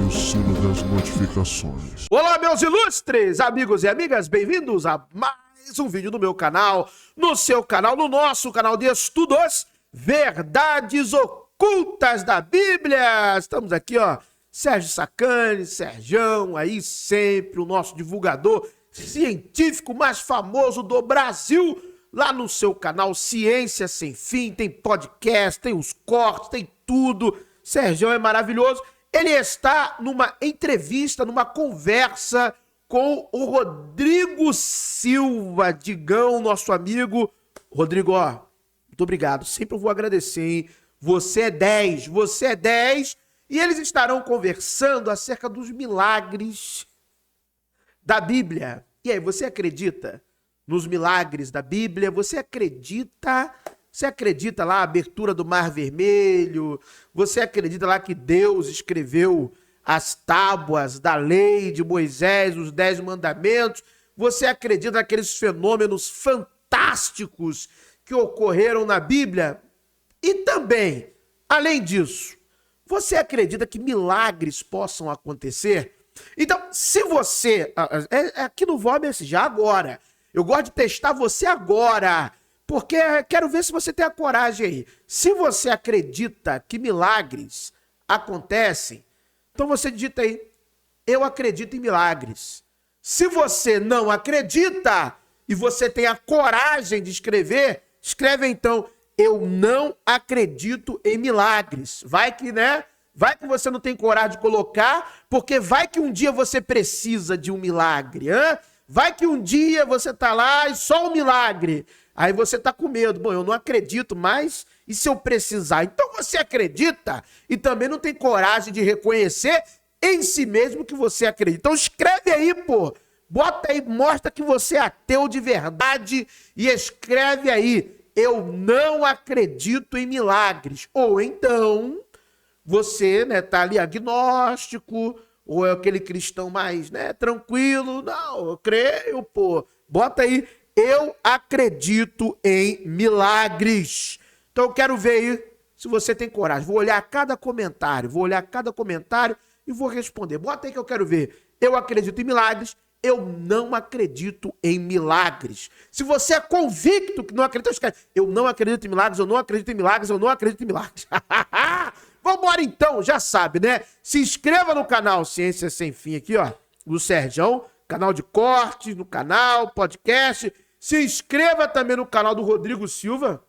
o sino das notificações. Olá, meus ilustres amigos e amigas, bem-vindos a mais um vídeo do meu canal, no seu canal, no nosso canal de estudos, Verdades Ocultas da Bíblia. Estamos aqui, ó, Sérgio Sacani, Serjão, aí sempre o nosso divulgador científico mais famoso do Brasil, lá no seu canal Ciência Sem Fim. Tem podcast, tem os cortes, tem tudo. Serjão é maravilhoso. Ele está numa entrevista, numa conversa com o Rodrigo Silva, Digão, nosso amigo. Rodrigo, ó, muito obrigado. Sempre eu vou agradecer, hein? Você é 10, você é 10. E eles estarão conversando acerca dos milagres da Bíblia. E aí, você acredita nos milagres da Bíblia? Você acredita lá a abertura do Mar Vermelho? Você acredita lá que Deus escreveu as tábuas da lei de Moisés, os 10 mandamentos? Você acredita naqueles fenômenos fantásticos que ocorreram na Bíblia? E também, além disso, você acredita que milagres possam acontecer? Então, se você... Aqui no VOMS já agora. Eu gosto de testar você agora, porque quero ver se você tem a coragem aí. Se você acredita que milagres acontecem, então você digita aí, eu acredito em milagres. Se você não acredita e você tem a coragem de escrever, escreve então, eu não acredito em milagres. Vai que, né? Vai que você não tem coragem de colocar, porque vai que um dia você precisa de um milagre, hein? Vai que um dia você tá lá e só um milagre. Aí você tá com medo. Bom, eu não acredito mais, e se eu precisar? Então você acredita e também não tem coragem de reconhecer em si mesmo que você acredita. Então escreve aí, pô. Bota aí, mostra que você é ateu de verdade e escreve aí, eu não acredito em milagres. Ou então, você, né, tá ali agnóstico, ou é aquele cristão mais, né, tranquilo. Não, eu creio, pô. Bota aí, eu acredito em milagres. Então eu quero ver aí se você tem coragem. Vou olhar cada comentário e vou responder. Bota aí que eu quero ver. Eu acredito em milagres, eu não acredito em milagres. Se você é convicto que não acredita, escreve, eu não acredito em milagres, eu não acredito em milagres, eu não acredito em milagres. Vambora então, já sabe, né? Se inscreva no canal Ciência Sem Fim aqui, ó, do Serjão, canal de cortes, no canal, podcast. Se inscreva também no canal do Rodrigo Silva.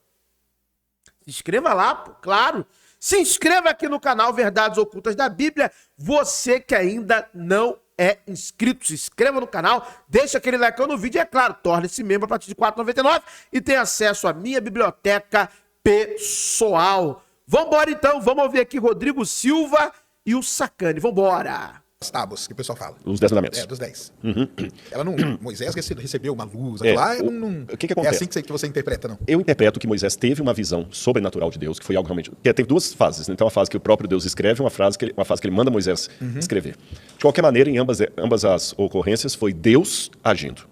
Se inscreva lá, pô, claro. Se inscreva aqui no canal Verdades Ocultas da Bíblia. Você que ainda não é inscrito, se inscreva no canal, deixa aquele like no vídeo e, é claro, torne-se membro a partir de R$ 4,99 e tenha acesso à minha biblioteca pessoal. Vambora então, vamos ouvir aqui Rodrigo Silva e o Sacani. Vambora! As tábuas que o pessoal fala. Os 10 mandamentos. É, dos 10. Uhum. Ela não... Moisés recebeu uma luz. Lá, o que acontece? É assim que você interpreta, não? Eu interpreto que Moisés teve uma visão sobrenatural de Deus, que foi algo realmente... Teve duas fases, né? Então, uma fase que o próprio Deus escreve, uma fase que ele manda Moisés escrever. De qualquer maneira, em ambas as ocorrências, foi Deus agindo.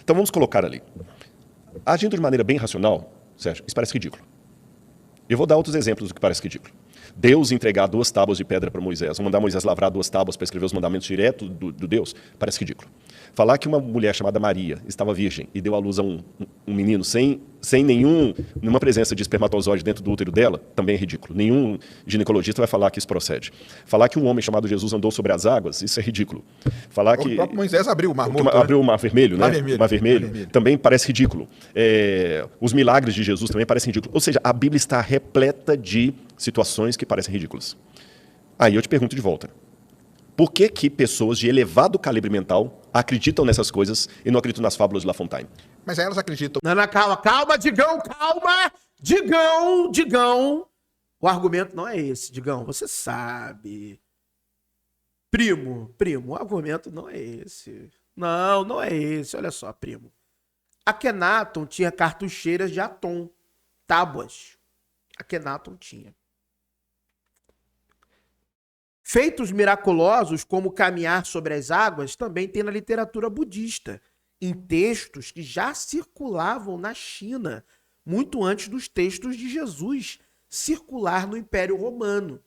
Então, vamos colocar ali. Agindo de maneira bem racional, Sérgio, isso parece ridículo. Eu vou dar outros exemplos do que parece ridículo. Deus entregar 2 tábuas de pedra para Moisés, ou mandar Moisés lavrar 2 tábuas para escrever os mandamentos direto do Deus, parece ridículo. Falar que uma mulher chamada Maria estava virgem e deu à luz a um menino sem nenhuma presença de espermatozoide dentro do útero dela, também é ridículo. Nenhum ginecologista vai falar que isso procede. Falar que um homem chamado Jesus andou sobre as águas, isso é ridículo. Falar que... O próprio Moisés abriu o Mar Morto, abriu o Mar Vermelho, né? Mar Vermelho. Também parece ridículo. Os milagres de Jesus também parecem ridículos. Ou seja, a Bíblia está repleta de situações que parecem ridículas. Aí eu te pergunto de volta. Por que pessoas de elevado calibre mental acreditam nessas coisas e não acreditam nas fábulas de La Fontaine? Mas elas acreditam. Não, calma, Digão, calma! Digão! O argumento não é esse, Digão, você sabe. Primo, o argumento não é esse. Não é esse, olha só, primo. Akhenaton tinha cartucheiras de Atom, tábuas. Akhenaton tinha. Feitos miraculosos, como caminhar sobre as águas, também tem na literatura budista, em textos que já circulavam na China, muito antes dos textos de Jesus circular no Império Romano.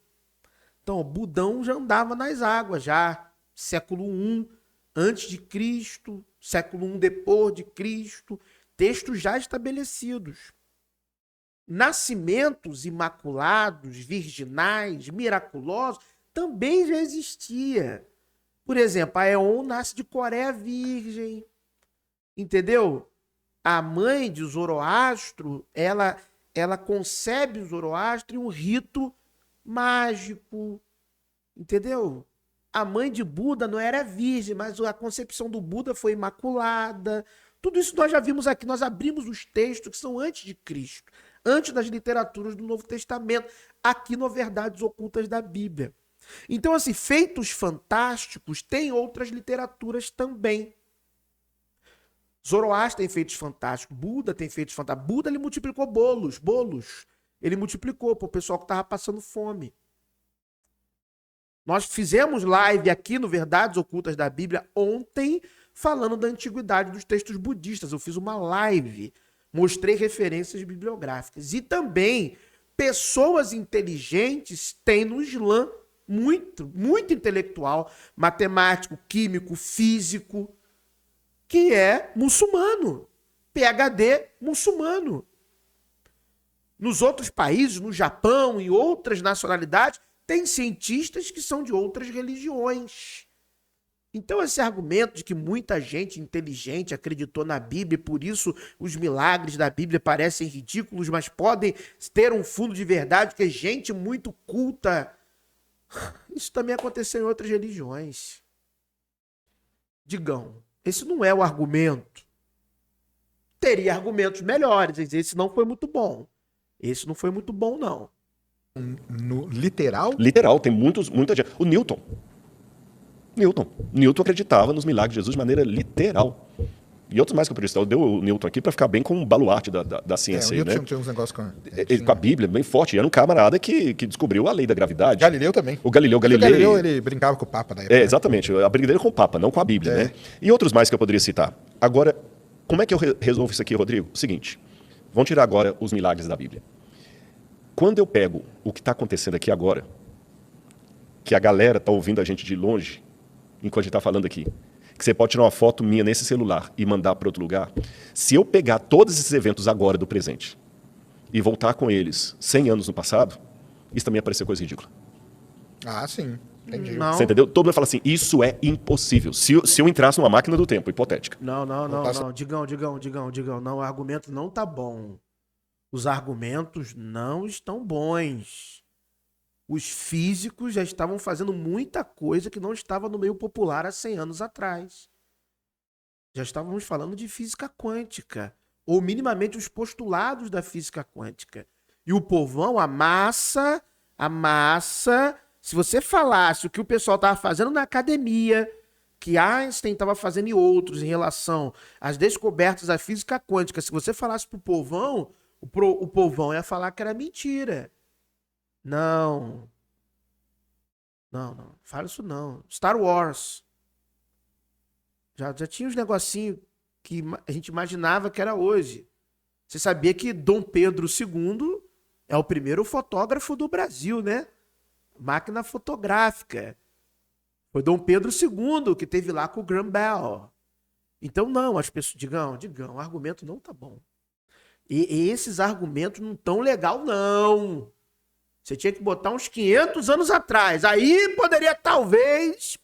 Então, Budão já andava nas águas, já século I antes de Cristo, século I depois de Cristo, textos já estabelecidos. Nascimentos imaculados, virginais, miraculosos, também já existia. Por exemplo, a Eon nasce de Coreia virgem, entendeu? A mãe de Zoroastro, ela concebe o Zoroastro em um rito mágico, entendeu? A mãe de Buda não era virgem, mas a concepção do Buda foi imaculada. Tudo isso nós já vimos aqui, nós abrimos os textos que são antes de Cristo, antes das literaturas do Novo Testamento, aqui no Verdades Ocultas da Bíblia. Então, assim, feitos fantásticos tem outras literaturas também. Zoroastro tem feitos fantásticos, Buda tem feitos fantásticos. Buda, ele multiplicou bolos. Ele multiplicou para o pessoal que estava passando fome. Nós fizemos live aqui no Verdades Ocultas da Bíblia ontem, falando da antiguidade dos textos budistas. Eu fiz uma live, mostrei referências bibliográficas. E também, pessoas inteligentes têm no Islã muito intelectual, matemático, químico, físico, que é muçulmano, PhD muçulmano. Nos outros países, no Japão e outras nacionalidades, tem cientistas que são de outras religiões. Então esse argumento de que muita gente inteligente acreditou na Bíblia e por isso os milagres da Bíblia parecem ridículos, mas podem ter um fundo de verdade, porque gente muito culta, isso também aconteceu em outras religiões. Digam, esse não é o argumento. Teria argumentos melhores. Esse não foi muito bom. Esse não foi muito bom, não. No literal? Literal, tem muita gente. O Newton acreditava nos milagres de Jesus de maneira literal. E outros mais que eu podia citar. Eu dei o Newton aqui para ficar bem com um baluarte da ciência. O Newton, né? tinha uns negócios Com a Bíblia, bem forte. Era um camarada que descobriu a lei da gravidade. Galileu também. O Galileu, ele brincava com o Papa da época. Exatamente. A briga dele com o Papa, não com a Bíblia. Né? E outros mais que eu poderia citar. Agora, como é que eu resolvo isso aqui, Rodrigo? O seguinte, vamos tirar agora os milagres da Bíblia. Quando eu pego o que está acontecendo aqui agora, que a galera está ouvindo a gente de longe, enquanto a gente está falando aqui, que você pode tirar uma foto minha nesse celular e mandar para outro lugar, se eu pegar todos esses eventos agora do presente e voltar com eles 100 anos no passado, isso também ia parecer coisa ridícula. Ah, sim. Entendi. Não. Você entendeu? Todo mundo fala assim, isso é impossível. Se eu entrasse numa máquina do tempo, hipotética. Não. Digão, não, o argumento não tá bom. Os argumentos não estão bons. Os físicos já estavam fazendo muita coisa que não estava no meio popular há 100 anos atrás. Já estávamos falando de física quântica, ou minimamente os postulados da física quântica. E o povão, a massa, se você falasse o que o pessoal estava fazendo na academia, que Einstein estava fazendo e outros em relação às descobertas da física quântica, se você falasse para o povão, o povão ia falar que era mentira. Não, fala isso não. Star Wars. Já tinha uns negocinhos que a gente imaginava que era hoje. Você sabia que Dom Pedro II é o primeiro fotógrafo do Brasil, né? Máquina fotográfica. Foi Dom Pedro II que teve lá com o Graham Bell. Então não, as pessoas... Digam, o argumento não tá bom. E esses argumentos não tão legal, não. Você tinha que botar uns 500 anos atrás. Aí poderia, talvez,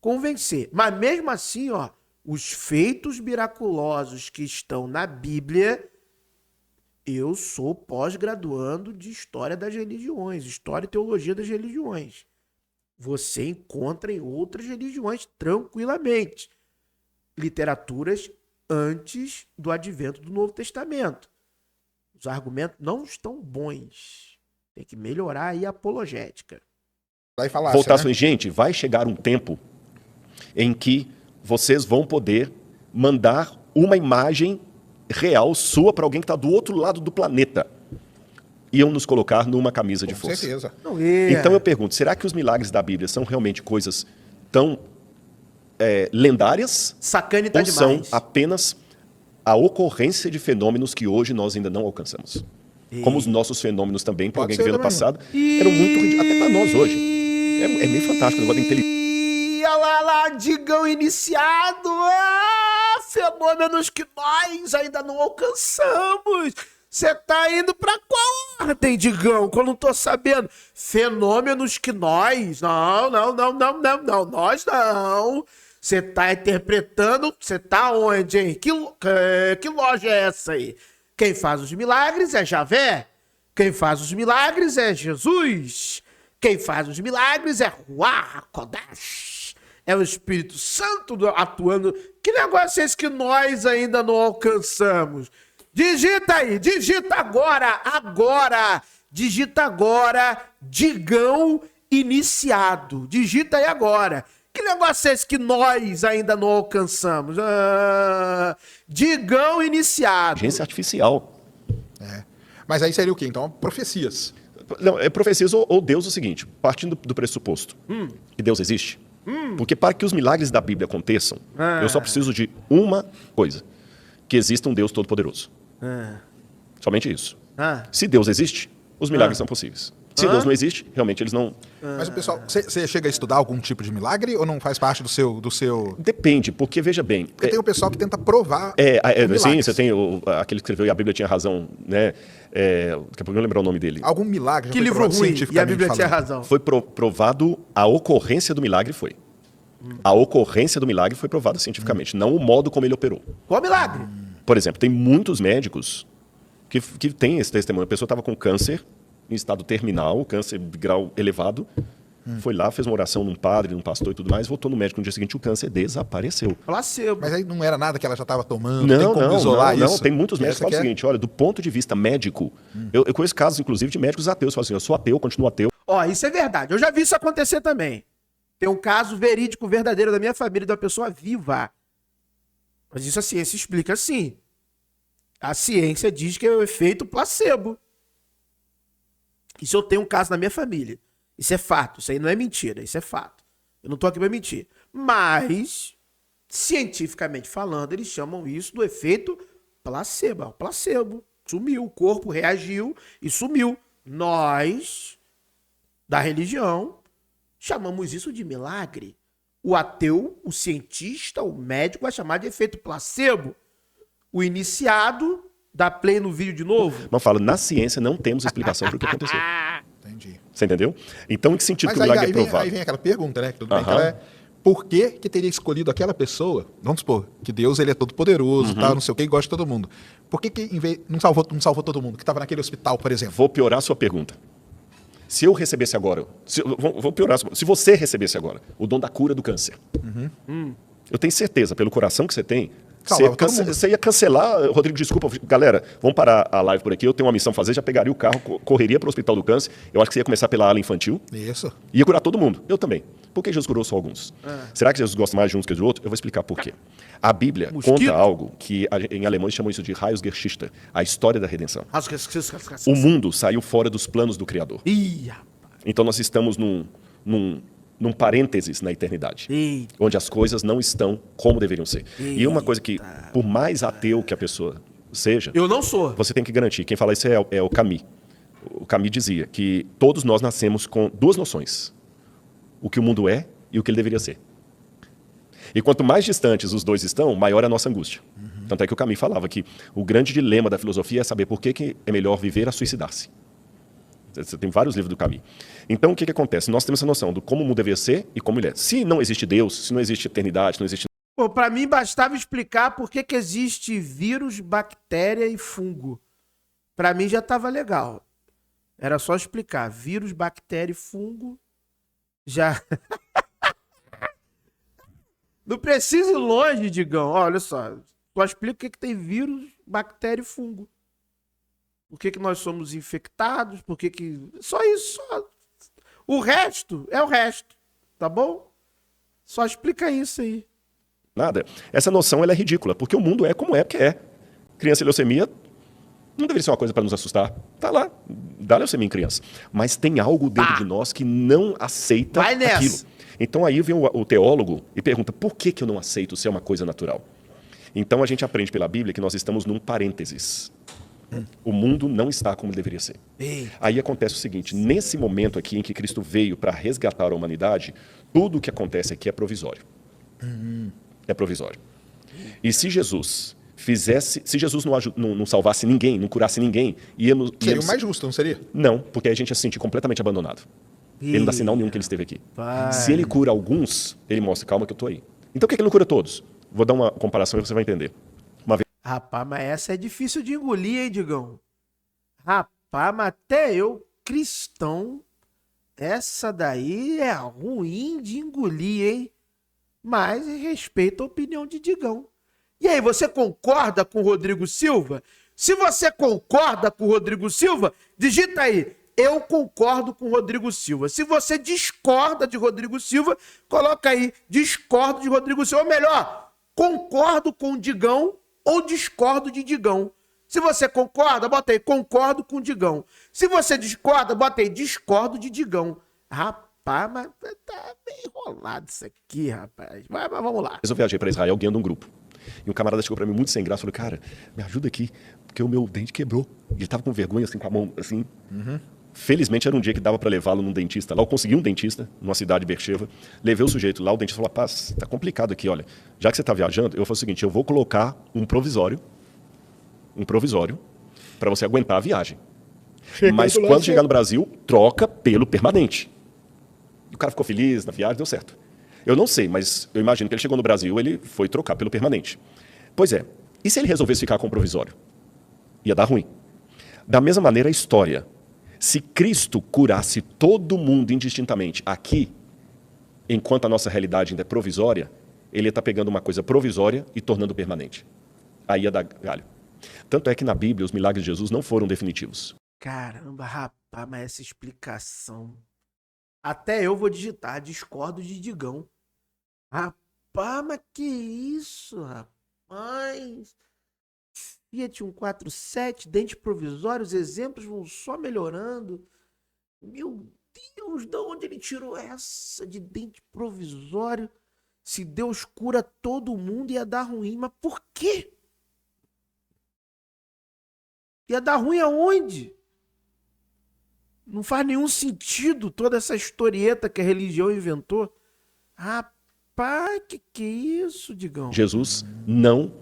convencer. Mas mesmo assim, ó, os feitos miraculosos que estão na Bíblia, eu sou pós-graduando de História das Religiões, História e Teologia das Religiões. Você encontra em outras religiões tranquilamente. Literaturas antes do advento do Novo Testamento. Os argumentos não estão bons. Tem que melhorar aí a apologética. Vai falar, Voltar né? gente, vai chegar um tempo em que vocês vão poder mandar uma imagem real sua para alguém que está do outro lado do planeta. Iam nos colocar numa camisa de Com força. certeza. Não é. Então eu pergunto, será que os milagres da Bíblia são realmente coisas tão lendárias? Sacane tá Ou são demais. apenas a ocorrência de fenômenos que hoje nós ainda não alcançamos? Como os nossos fenômenos também, para Pode alguém que ser veio no também. passado, eram muito ridículos, até para nós hoje. É meio fantástico o negócio da inteligência. E olha lá, Digão iniciado. Ah, fenômenos que nós ainda não alcançamos. Você tá indo pra qual ordem, Digão? Que eu não tô sabendo. Fenômenos que nós... Não. Nós não. Você tá interpretando... Você tá onde, hein? Que loja é essa aí? Quem faz os milagres é Javé. Quem faz os milagres é Jesus. Quem faz os milagres é Ruach Kodesh. É o Espírito Santo atuando. Que negócio é esse que nós ainda não alcançamos? Digita aí, digita agora. Digita agora, Digão iniciado. Digita aí agora. Que negócio é esse que nós ainda não alcançamos? Digão iniciado. Inteligência artificial. É. Mas aí seria o quê? Então, profecias. Não, é profecias ou Deus o seguinte, partindo do pressuposto que Deus existe. Porque para que os milagres da Bíblia aconteçam, eu só preciso de uma coisa, que exista um Deus Todo-Poderoso. Somente isso. Se Deus existe, os milagres são possíveis. Se Deus não existe, realmente eles não... Mas o pessoal, você chega a estudar algum tipo de milagre ou não faz parte do seu... Depende, porque veja bem... Porque tem o pessoal que tenta provar sim, milagres. você tem aquele que escreveu e a Bíblia tinha razão, né? Daqui a pouco eu não lembrar o nome dele. Algum milagre já Que foi livro provado ruim, e a cientificamente Bíblia tinha falando. razão. Foi provado a ocorrência do milagre foi. A ocorrência do milagre foi provada cientificamente, não o modo como ele operou. Qual milagre? Por exemplo, tem muitos médicos que têm esse testemunho. A pessoa estava com câncer, em estado terminal, câncer de grau elevado, foi lá, fez uma oração num padre, num pastor e tudo mais, voltou no médico no dia seguinte, o câncer desapareceu. Placebo. Mas aí não era nada que ela já estava tomando, tem como isolar não, isso? tem muitos médicos que Essa falam o que é- seguinte, olha, do ponto de vista médico, eu conheço casos, inclusive, de médicos ateus, que falam assim, eu sou ateu, continuo ateu. Ó, isso é verdade. Eu já vi isso acontecer também. Tem um caso verídico, verdadeiro da minha família, de uma pessoa viva. Mas isso a ciência explica assim. A ciência diz que é o efeito placebo. Isso eu tenho um caso na minha família. Isso é fato. Isso aí não é mentira. Isso é fato. Eu não tô aqui pra mentir. Mas, cientificamente falando, eles chamam isso do efeito placebo. O placebo. Sumiu. O corpo reagiu e sumiu. Nós, da religião, chamamos isso de milagre. O ateu, o cientista, o médico vai chamar de efeito placebo. O iniciado dá play no vídeo de novo. Mas fala, na ciência não temos explicação para o que aconteceu. Entendi. Você entendeu? Então, em que sentido Mas que o milagre é aí vem provado? aquela pergunta, né? Que tudo bem que Aham. ela é... Por que teria escolhido aquela pessoa? Vamos supor que Deus ele é todo poderoso, tal, não sei o que, e gosta de todo mundo. Por que em vez, não salvou todo mundo que estava naquele hospital, por exemplo? Vou piorar a sua pergunta. Se eu recebesse agora, vou piorar, se você recebesse agora o dom da cura do câncer, eu tenho certeza, pelo coração que você tem, Salvava todo mundo. você ia cancelar. Rodrigo, desculpa, galera, vamos parar a live por aqui, eu tenho uma missão a fazer, já pegaria o carro, correria para o Hospital do Câncer, eu acho que você ia começar pela ala infantil, Isso. ia curar todo mundo, eu também. Por que Jesus curou só alguns? Será que Jesus gosta mais de uns que de outros? Eu vou explicar por quê. A Bíblia Mosquito. conta algo que em alemão eles chamam isso de Heilsgeschichte, a história da redenção. O mundo saiu fora dos planos do Criador. Ih, rapaz. Então nós estamos num parênteses na eternidade, Eita. onde as coisas não estão como deveriam ser. E uma coisa que, por mais ateu que a pessoa seja, Eu não sou. você tem que garantir. Quem fala isso é o Camus. O Camus dizia que todos nós nascemos com duas noções: o que o mundo é e o que ele deveria ser. E quanto mais distantes os dois estão, maior é a nossa angústia. Tanto é que o Camus falava que o grande dilema da filosofia é saber por que é melhor viver a suicidar-se. Você tem vários livros do Camus. Então, o que acontece? Nós temos essa noção do como o mundo deveria ser e como ele é. Se não existe Deus, se não existe eternidade, se não existe... Pô, pra mim bastava explicar por que existe vírus, bactéria e fungo. Pra mim já tava legal. Era só explicar. Vírus, bactéria e fungo. Já. Não precisa ir longe, Digão. Olha só. Só explica o que tem vírus, bactéria e fungo. Por que nós somos infectados? Por que... Só isso. Só. O resto é o resto. Tá bom? Só explica isso aí. Nada. Essa noção ela é ridícula, porque o mundo é como é, porque é. Criança e leucemia não deveria ser uma coisa para nos assustar. Tá lá, dá leucemia em criança. Mas tem algo dentro de nós que não aceita Vai nessa. aquilo. Então aí vem o teólogo e pergunta, por que eu não aceito ser uma coisa natural? Então a gente aprende pela Bíblia que nós estamos num parênteses. O mundo não está como ele deveria ser. Ei. Aí acontece o seguinte, nesse momento aqui em que Cristo veio para resgatar a humanidade, tudo o que acontece aqui é provisório. É provisório. E se Jesus não salvasse ninguém, não curasse ninguém, Seria o mais justo, não seria? Não, porque a gente ia se sentir completamente abandonado. Ele não dá sinal nenhum que ele esteve aqui. Vai. Se ele cura alguns, ele mostra, calma que eu tô aí. Então por que ele não cura todos? Vou dar uma comparação e você vai entender. Uma vez Rapaz, mas essa é difícil de engolir, hein, Digão? Rapaz, mas até eu, cristão, essa daí é ruim de engolir, hein? Mas respeito a opinião de Digão. E aí, você concorda com o Rodrigo Silva? Se você concorda com o Rodrigo Silva, digita aí, eu concordo com o Rodrigo Silva. Se você discorda de Rodrigo Silva, coloca aí, discordo de Rodrigo Silva. Ou melhor, concordo com o Digão ou discordo de Digão. Se você concorda, bota aí, concordo com o Digão. Se você discorda, bota aí, discordo de Digão. Rapaz, mas tá bem enrolado isso aqui, rapaz. Mas vamos lá. eu viajei para Israel guiando um grupo. E um camarada chegou para mim muito sem graça, falou, cara, me ajuda aqui, porque o meu dente quebrou. E ele tava com vergonha, assim, com a mão, assim. Felizmente era um dia que dava para levá-lo num dentista. Lá eu consegui um dentista, numa cidade de Beersheba. Levei o sujeito lá, o dentista falou, rapaz, tá complicado aqui, olha. Já que você tá viajando, eu vou fazer o seguinte, eu vou colocar um provisório para você aguentar a viagem. Mas quando chegar no Brasil, troca pelo permanente. E o cara ficou feliz na viagem, deu certo. Eu não sei, mas eu imagino que ele chegou no Brasil, ele foi trocar pelo permanente. Pois é, e se ele resolvesse ficar com o provisório? Ia dar ruim. Da mesma maneira, a história. Se Cristo curasse todo mundo indistintamente aqui, enquanto a nossa realidade ainda é provisória, ele ia estar pegando uma coisa provisória e tornando permanente. Aí ia dar galho. Tanto é que na Bíblia os milagres de Jesus não foram definitivos. Caramba, rapaz, mas essa explicação. Até eu vou digitar, discordo de Digão. Rapaz, mas que isso, rapaz? Fiat 147, dente provisório, os exemplos vão só melhorando. Meu Deus, de onde ele tirou essa de dente provisório? Se Deus cura todo mundo, ia dar ruim. Mas por quê? Ia dar ruim aonde? Não faz nenhum sentido toda essa historieta que a religião inventou. Rapaz, que é isso, Digão? Jesus não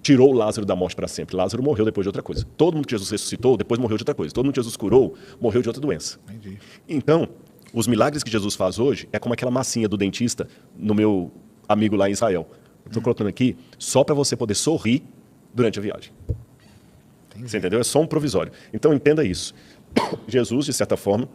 tirou Lázaro da morte para sempre. Lázaro morreu depois de outra coisa. Todo mundo que Jesus ressuscitou, depois morreu de outra coisa. Todo mundo que Jesus curou, morreu de outra doença. Entendi. Então, os milagres que Jesus faz hoje é como aquela massinha do dentista no meu amigo lá em Israel. Estou colocando aqui só para você poder sorrir durante a viagem. Entendi. Você entendeu? É só um provisório. Então, entenda isso. Jesus, de certa forma,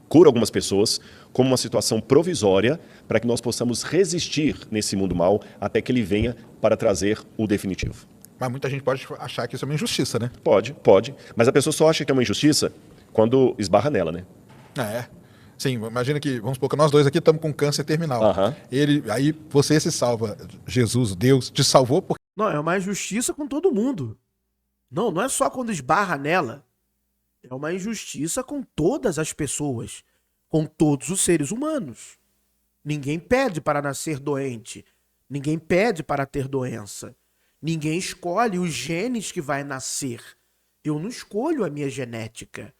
cura algumas pessoas como uma situação provisória para que nós possamos resistir nesse mundo mal até que ele venha para trazer o definitivo. Mas muita gente pode achar que isso é uma injustiça, né? Pode. Mas a pessoa só acha que é uma injustiça quando esbarra nela, né? É. Sim, imagina que, vamos supor que nós dois aqui estamos com câncer terminal. Aham. Aí você se salva. Jesus, Deus, te salvou porque Não, é uma injustiça com todo mundo. Não é só quando esbarra nela. É uma injustiça com todas as pessoas, com todos os seres humanos. Ninguém pede para nascer doente. Ninguém pede para ter doença. Ninguém escolhe os genes que vai nascer. Eu não escolho a minha genética.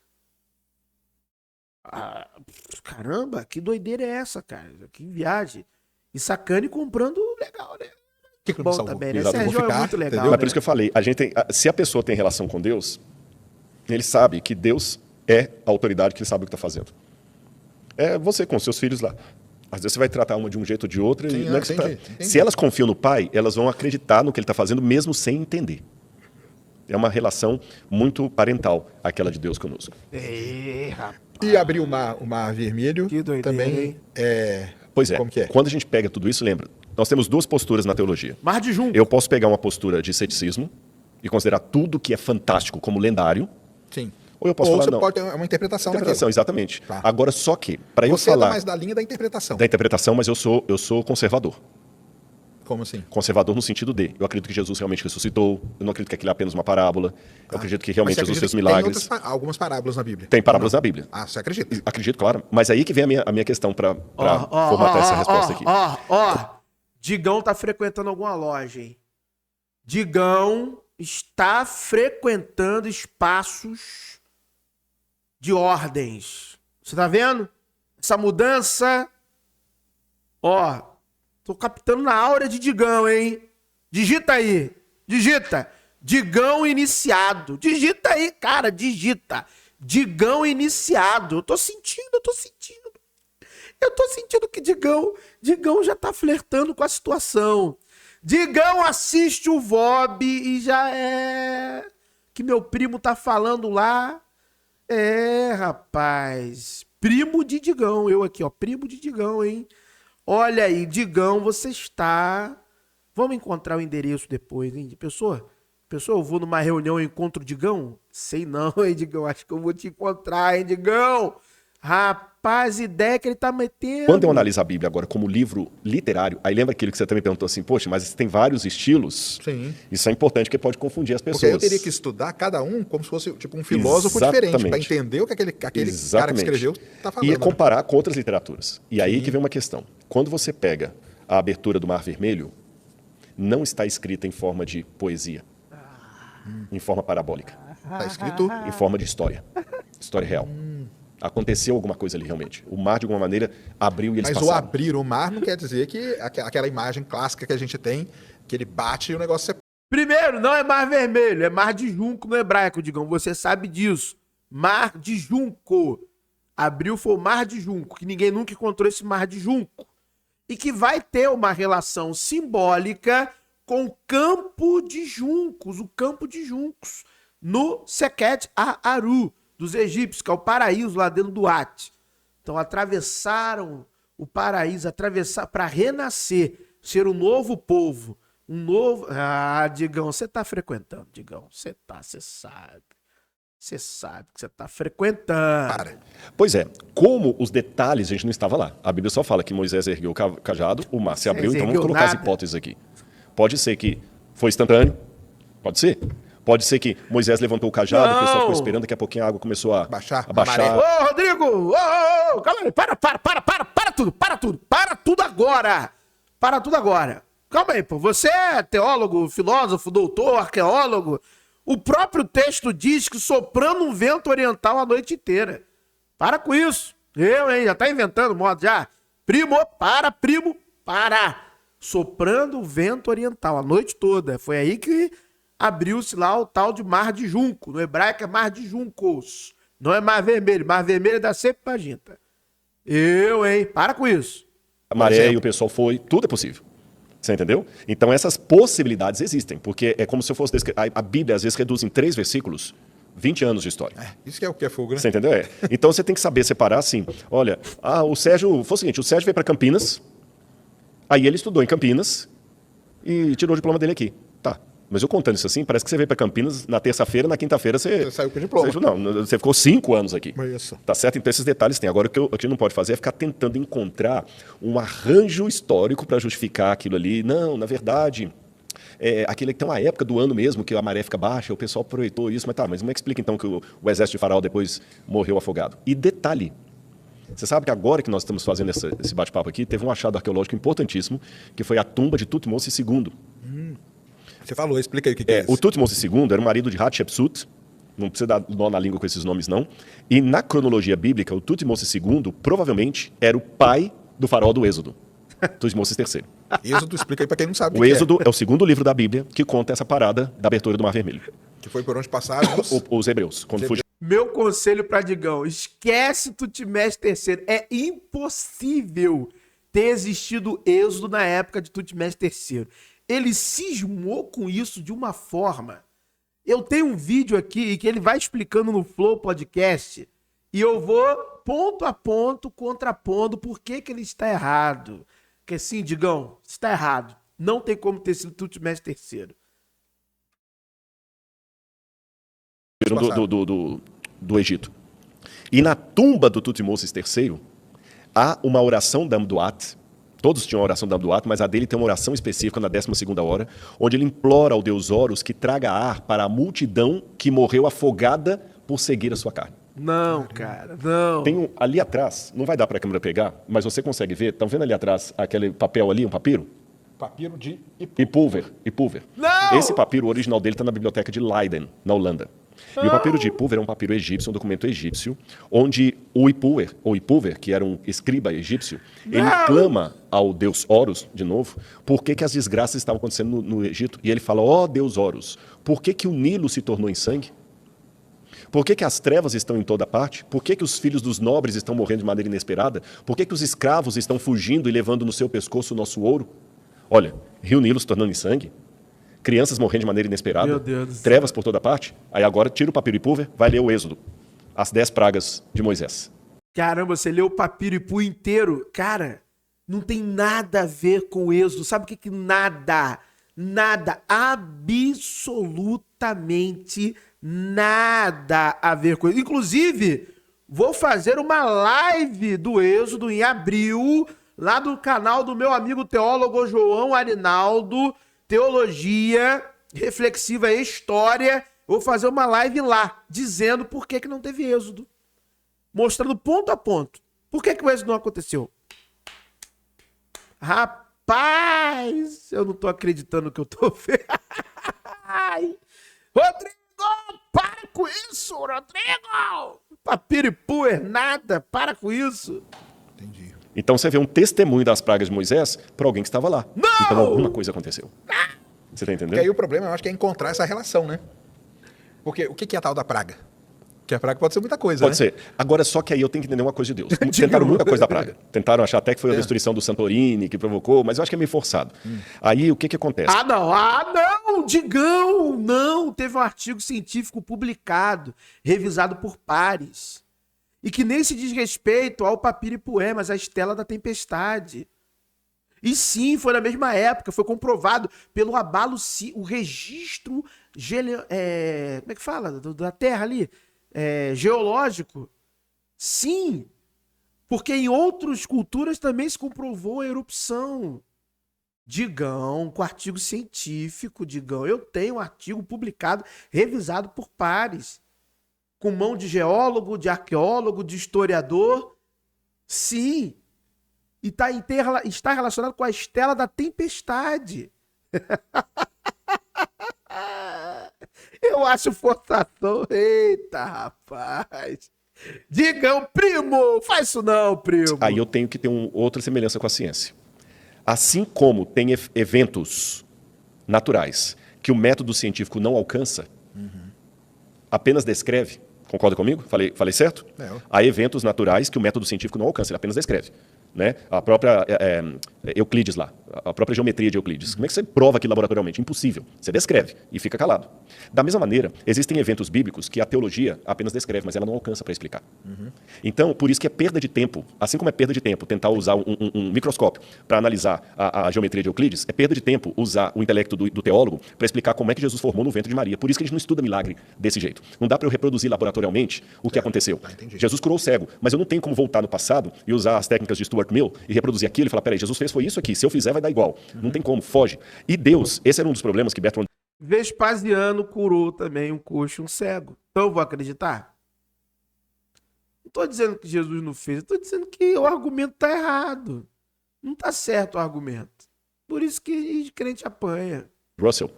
Caramba, que doideira é essa, cara? Que viagem. E Sacane comprando legal, né? que me Bom salvou? também, né? Exato, eu vou Sérgio é ficar, muito legal, entendeu? Mas né? por isso que eu falei, se a pessoa tem relação com Deus, ele sabe que Deus é a autoridade, que ele sabe o que está fazendo. É você com os seus filhos lá. Às vezes você vai tratar uma de um jeito ou de outro. Sim, e não é que você entendi. Se elas confiam no pai, elas vão acreditar no que ele está fazendo, mesmo sem entender. É uma relação muito parental, aquela de Deus conosco. Ei, rapaz. E abrir o mar vermelho Que doideira, também hein? é... Pois é, Como que é? quando a gente pega tudo isso, lembra, nós temos duas posturas na teologia. Mar de Junco. Eu posso pegar uma postura de ceticismo e considerar tudo que é fantástico como lendário, Sim. ou eu posso falar, você não. pode ter uma interpretação Interpretação, exatamente. Tá. Agora, só que, para eu Você é falar mais da linha da interpretação. da interpretação, mas eu sou conservador. Como assim? Conservador no sentido de, eu acredito que Jesus realmente ressuscitou, eu não acredito que aquilo é apenas uma parábola, eu acredito que realmente Mas você Jesus fez acredita que milagres. Tem algumas parábolas na Bíblia. Tem parábolas na Bíblia. Ah, você acredita? Acredito, claro. Mas aí que vem a minha questão para formatar essa resposta aqui. Digão tá frequentando alguma loja, hein? Digão está frequentando espaços de ordens. Você tá vendo? Essa mudança. Ó, tô captando na aura de Digão, hein? Digita aí. Digita. Digão iniciado. Digita aí, cara. Digita. Digão iniciado. Eu tô sentindo. Eu tô sentindo que Digão já tá flertando com a situação. Digão assiste o VOB e já é... que meu primo tá falando lá. É, rapaz. Primo de Digão. Eu aqui, ó. Primo de Digão, hein? Olha aí, Digão, você está... Vamos encontrar o endereço depois, hein? Pessoa, eu vou numa reunião e encontro o Digão? Sei não, hein, Digão? Acho que eu vou te encontrar, hein, Digão? Rapaz, ideia que ele tá metendo. Quando eu analiso a Bíblia agora como livro literário, aí lembra aquilo que você também perguntou assim, poxa, mas tem vários estilos? Sim. Isso é importante porque pode confundir as pessoas. Porque eu teria que estudar cada um como se fosse tipo um filósofo diferente, para entender o que aquele cara que escreveu está falando. E comparar com outras literaturas. E aí que vem uma questão. Quando você pega a abertura do Mar Vermelho, não está escrita em forma de poesia, em forma parabólica. Está escrito em forma de história. História real. Aconteceu alguma coisa ali realmente. O mar, de alguma maneira, abriu e eles passaram. Mas o abrir o mar não quer dizer que aquela imagem clássica que a gente tem, que ele bate e o negócio é... Primeiro, não é Mar Vermelho, é Mar de Junco no hebraico, Digão. Você sabe disso. Mar de Junco. Abriu foi o Mar de Junco, que ninguém nunca encontrou esse Mar de Junco. E que vai ter uma relação simbólica com o Campo de Juncos, o Campo de Juncos, no Seket Aru, dos egípcios, que é o paraíso lá dentro do At. Então atravessaram o paraíso, atravessar para renascer, ser um novo povo, um novo... Ah, Digão, você tá frequentando, Digão. Você sabe. Você sabe que você tá frequentando. Para. Pois é, como os detalhes a gente não estava lá. A Bíblia só fala que Moisés ergueu o cajado, o mar se abriu, então vamos colocar as hipóteses aqui. Pode ser que foi instantâneo, pode ser. Pode ser que Moisés levantou o cajado, o pessoal ficou esperando, daqui a pouquinho a água começou a baixar. Ô, Rodrigo! Calma aí, para tudo agora! Para tudo agora! Calma aí, pô. Você é teólogo, filósofo, doutor, arqueólogo. O próprio texto diz que soprando um vento oriental a noite inteira. Para com isso. Hein? Já tá inventando modo já. Primo, para. Soprando o vento oriental a noite toda. Foi aí que abriu-se lá o tal de Mar de Junco. No hebraico é Mar de Juncos. Não é Mar Vermelho. Mar Vermelho dá sempre pra gente. Hein? Para com isso. A maré e o pessoal foi, tudo é possível. Você entendeu? Então essas possibilidades existem, porque é como se eu fosse... A Bíblia às vezes reduz em 3 versículos 20 anos de história. Isso que é o que é fogo, né? Você entendeu? Então você tem que saber separar assim, olha, o Sérgio... Foi o seguinte, o Sérgio veio para Campinas, aí ele estudou em Campinas e tirou o diploma dele aqui. Tá. Mas eu contando isso assim, parece que você veio para Campinas na terça-feira, na quinta-feira você saiu com o diploma. Você ficou 5 anos aqui. Isso. Tá certo? Então esses detalhes tem. Agora o que a gente não pode fazer é ficar tentando encontrar um arranjo histórico para justificar aquilo ali. Não, na verdade, aquilo que tem uma época do ano mesmo que a maré fica baixa, o pessoal aproveitou isso, mas como é que explica então que o exército de Faraó depois morreu afogado? E detalhe, você sabe que agora que nós estamos fazendo esse bate-papo aqui, teve um achado arqueológico importantíssimo, que foi a tumba de Tutmose II. Você falou, explica aí o que é isso. O Tutmose II era o marido de Hatshepsut, não precisa dar nó na língua com esses nomes não, e na cronologia bíblica, o Tutmose II provavelmente era o pai do faraó do Êxodo, Tutmose III. Êxodo, explica aí para quem não sabe o Êxodo é o segundo livro da Bíblia que conta essa parada da abertura do Mar Vermelho. Que foi por onde passaram os hebreus. Quando fugiram. Meu conselho para Digão, esquece Tutmés III. É impossível ter existido Êxodo na época de Tutmés III. Ele cismou com isso de uma forma. Eu tenho um vídeo aqui que ele vai explicando no Flow Podcast e eu vou ponto a ponto contrapondo por que ele está errado. Porque assim, Digão, está errado. Não tem como ter sido Tutmés III. Do Egito. E na tumba do Tutmose III há uma oração da Amduat. Todos tinham a oração da Amduat, mas a dele tem uma oração específica na 12ª hora, onde ele implora ao deus Horus que traga ar para a multidão que morreu afogada por seguir a sua carne. Não, cara, não. Tem ali atrás, não vai dar para a câmera pegar, mas você consegue ver, estão vendo ali atrás aquele papel ali, um papiro? Papiro de Ipulver. Não! Esse papiro, o original dele está na biblioteca de Leiden, na Holanda. E o papiro de Ipuwer é um papiro egípcio, um documento egípcio, onde o Ipuwer, que era um escriba egípcio, ele clama ao deus Horus, de novo, por que as desgraças estavam acontecendo no Egito. E ele fala, deus Horus, por que o Nilo se tornou em sangue? Por que as trevas estão em toda parte? Por que os filhos dos nobres estão morrendo de maneira inesperada? Por que os escravos estão fugindo e levando no seu pescoço o nosso ouro? Olha, Rio Nilo se tornando em sangue, crianças morrendo de maneira inesperada, Meu Deus do céu. trevas por toda parte. Aí agora tira o papiro Ipuwer, vai ler o Êxodo, as 10 pragas de Moisés. Caramba, você leu o papiro Ipu inteiro? Cara, não tem nada a ver com o Êxodo. Sabe o que nada, absolutamente nada a ver com isso. Inclusive, vou fazer uma live do Êxodo em abril, lá do canal do meu amigo teólogo João Arinaldo, Teologia Reflexiva e História. Vou fazer uma live lá, dizendo por que não teve Êxodo. Mostrando ponto a ponto. Por que o Êxodo não aconteceu? Rapaz, eu não tô acreditando no que eu tô vendo. Rodrigo, para com isso, Rodrigo! Papiro Ipuwer, nada, para com isso. Entendi. Então você vê um testemunho das pragas de Moisés para alguém que estava lá. Não! Então alguma coisa aconteceu. Você está entendendo? Porque aí o problema, eu acho que é encontrar essa relação, né? Porque o que é a tal da praga? Porque a praga pode ser muita coisa, Pode né? ser. Agora, só que aí eu tenho que entender uma coisa de Deus. Tentaram muita coisa da praga. Tentaram achar até que foi a destruição do Santorini que provocou, mas eu acho que é meio forçado. Aí o que acontece? Ah, não, Digão, não. Teve um artigo científico publicado, revisado por pares, e que nem se diz respeito ao papiro Ipuwer, mas à estela da tempestade. E sim, foi na mesma época, foi comprovado pelo abalo, o registro, como é que fala? Da Terra ali, geológico. Sim, porque em outras culturas também se comprovou a erupção. Digão, com artigo científico, Digão. Eu tenho um artigo publicado, revisado por pares, com mão de geólogo, de arqueólogo, de historiador. Sim. E está relacionado com a estela da tempestade. Eu acho forçação. Eita, rapaz. Digam, primo, faz isso não, primo. Aí eu tenho que ter outra semelhança com a ciência. Assim como tem eventos naturais que o método científico não alcança, apenas descreve. Concorda comigo? Falei certo? Há eventos naturais que o método científico não alcança, ele apenas descreve. Né? A própria Euclides lá, a própria geometria de Euclides. Como é que você prova aquilo laboratorialmente? Impossível. Você descreve e fica calado. Da mesma maneira, existem eventos bíblicos que a teologia apenas descreve, mas ela não alcança para explicar. Então, por isso que é perda de tempo, assim como é perda de tempo tentar usar um microscópio para analisar a geometria de Euclides, é perda de tempo usar o intelecto do teólogo para explicar como é que Jesus formou no ventre de Maria. Por isso que a gente não estuda milagre desse jeito. Não dá para eu reproduzir laboratorialmente o que aconteceu. Jesus curou o cego, mas eu não tenho como voltar no passado e usar as técnicas de Stuart Mill e reproduzir aquilo e falar, peraí, Jesus foi isso aqui, se eu fizer vai dar igual. Não tem como, foge. E Deus, esse era um dos problemas que Bertrand Vespasiano curou também um coxo e um cego. Então eu vou acreditar? Não estou dizendo que Jesus não fez, estou dizendo que o argumento está errado. Não está certo o argumento. Por isso que crente apanha. Russell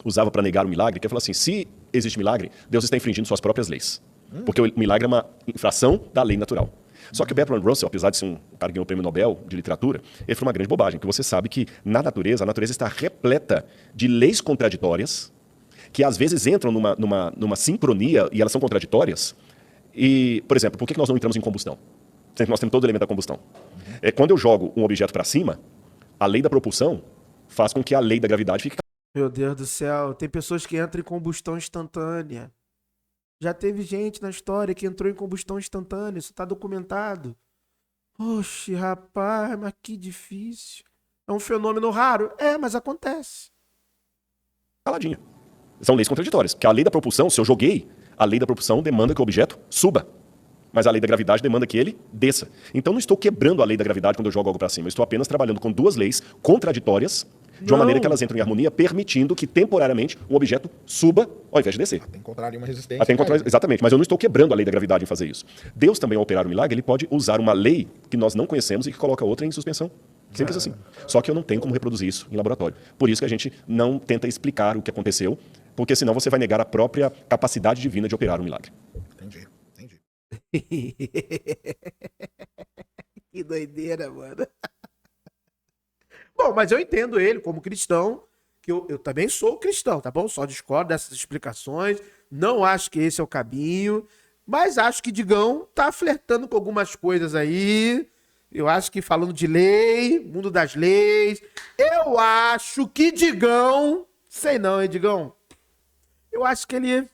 usava para negar o milagre, que é falar assim, se existe milagre, Deus está infringindo suas próprias leis. Porque o milagre é uma infração da lei natural. Só que o Bertrand Russell, apesar de ser um cara que ganhou o prêmio Nobel de literatura, ele foi uma grande bobagem, porque você sabe que na natureza, a natureza está repleta de leis contraditórias, que às vezes entram numa sincronia e elas são contraditórias. E, por exemplo, por que nós não entramos em combustão? Sendo que nós temos todo o elemento da combustão. Quando eu jogo um objeto para cima, a lei da propulsão faz com que a lei da gravidade fique... Meu Deus do céu, tem pessoas que entram em combustão instantânea. Já teve gente na história que entrou em combustão instantânea, isso está documentado. Oxe, rapaz, mas que difícil. É um fenômeno raro? É, mas acontece. Caladinho. São leis contraditórias. Porque a lei da propulsão, se eu joguei, a lei da propulsão demanda que o objeto suba. Mas a lei da gravidade demanda que ele desça. Então não estou quebrando a lei da gravidade quando eu jogo algo para cima. Eu estou apenas trabalhando com duas leis contraditórias, de uma maneira que elas entram em harmonia, permitindo que temporariamente o objeto suba ao invés de descer. Tem que encontrar ali uma resistência. Exatamente, mas eu não estou quebrando a lei da gravidade em fazer isso. Deus também, ao operar o milagre, ele pode usar uma lei que nós não conhecemos e que coloca outra em suspensão. Simples assim. Só que eu não tenho como reproduzir isso em laboratório. Por isso que a gente não tenta explicar o que aconteceu, porque senão você vai negar a própria capacidade divina de operar um milagre. Entendi. Que doideira, mano. Bom, mas eu entendo ele como cristão, que eu também sou cristão, tá bom? Só discordo dessas explicações, não acho que esse é o caminho, mas acho que Digão tá flertando com algumas coisas aí. Eu acho que falando de lei, mundo das leis, eu acho que Digão, sei não, hein, Digão? Eu acho que ele...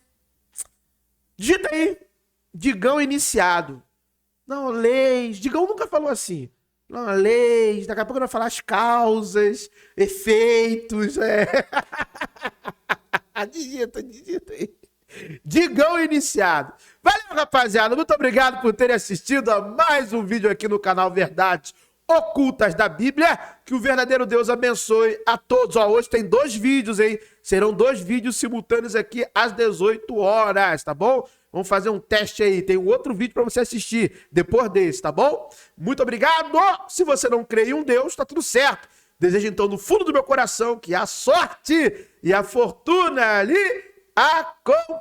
Digita aí, Digão iniciado. Não, leis, Digão nunca falou assim. Não, leis, daqui a pouco vai falar as causas, efeitos, digita aí. Digão iniciado. Valeu, rapaziada. Muito obrigado por terem assistido a mais um vídeo aqui no canal Verdades Ocultas da Bíblia. Que o verdadeiro Deus abençoe a todos. Ó, hoje tem 2 vídeos, hein? Serão 2 vídeos simultâneos aqui às 18 horas, tá bom? Vamos fazer um teste aí. Tem um outro vídeo para você assistir depois desse, tá bom? Muito obrigado. Se você não crê em um Deus, tá tudo certo. Desejo então no fundo do meu coração que a sorte e a fortuna lhe acompanhe.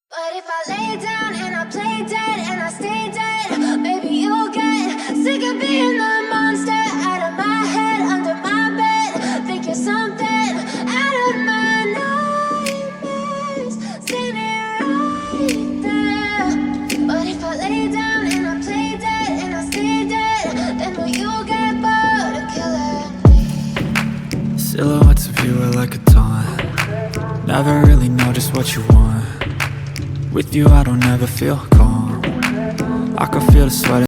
But if I lay down and I play dead and I stay dead, baby, you'll get sick of being the monster out of my head, under my bed. Think you're something out of my nightmares, standing right there. But if I lay down and I play dead and I stay dead, then will you get bored of killing me? Silhouettes of you are like a taunt. Never really know just what you want. With you I don't ever feel calm. I can feel the sweat